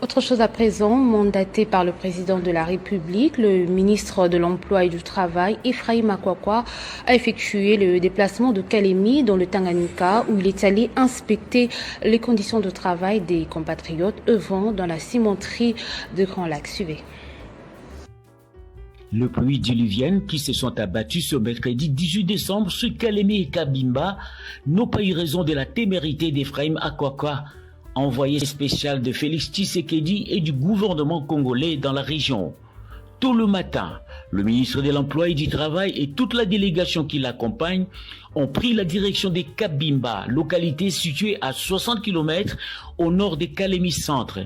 Autre chose à présent, mandaté par le président de la République, le ministre de l'Emploi et du Travail, Ephraim Akwakwa, a effectué le déplacement de Kalemi dans le Tanganyika où il est allé inspecter les conditions de travail des compatriotes œuvrant dans la cimenterie de Grand Lac. Suivez. Les pluies diluviennes qui se sont abattues ce mercredi 18 décembre sur Kalemi et Kabimba n'ont pas eu raison de la témérité d'Ephraim Akwakwa, envoyé spécial de Félix Tshisekedi et du gouvernement congolais dans la région. Tôt le matin, le ministre de l'Emploi et du Travail et toute la délégation qui l'accompagne ont pris la direction des Kabimba, localité située à 60 km au nord de Kalemi Centre.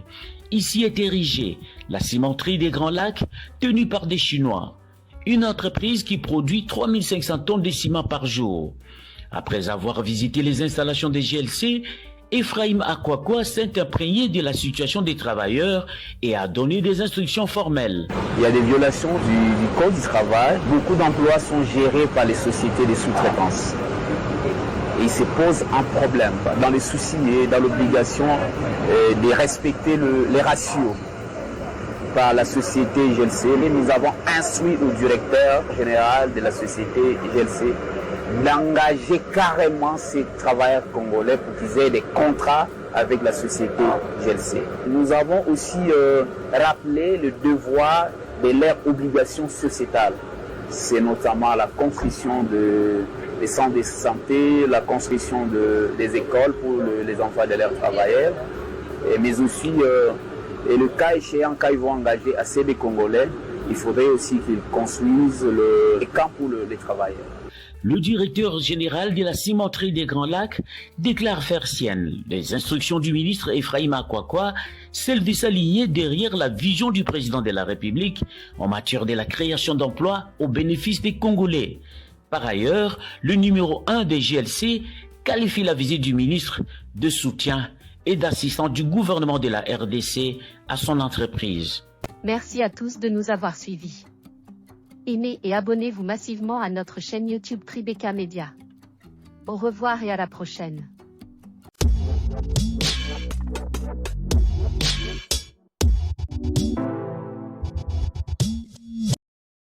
Ici est érigée la cimenterie des Grands Lacs, tenue par des Chinois, une entreprise qui produit 3500 tonnes de ciment par jour. Après avoir visité les installations des GLC, Ephraim Akwakwa s'est imprégné de la situation des travailleurs et a donné des instructions formelles. Il y a des violations du Code du travail. Beaucoup d'emplois sont gérés par les sociétés de sous-traitance. Et il se pose un problème dans les soucis et dans l'obligation de respecter les ratios par la société GLC. Nous avons instruit au directeur général de la société GLC d'engager carrément ces travailleurs congolais pour qu'ils aient des contrats avec la société GLC. Nous avons aussi rappelé le devoir de leurs obligations sociétales. C'est notamment la construction des centres de santé, la construction des écoles pour les enfants de leurs travailleurs, mais aussi, et le cas échéant, quand ils vont engager assez de Congolais, il faudrait aussi qu'ils construisent les camps pour les travailleurs. Le directeur général de la cimenterie des Grands Lacs déclare faire siennes les instructions du ministre Ephraim Akwakwa, celle de s'aligner derrière la vision du président de la République en matière de la création d'emplois au bénéfice des Congolais. Par ailleurs, le numéro 1 des GLC qualifie la visite du ministre de soutien et d'assistance du gouvernement de la RDC à son entreprise. Merci à tous de nous avoir suivis. Aimez et abonnez-vous massivement à notre chaîne YouTube Tribeca Media. Au revoir et à la prochaine.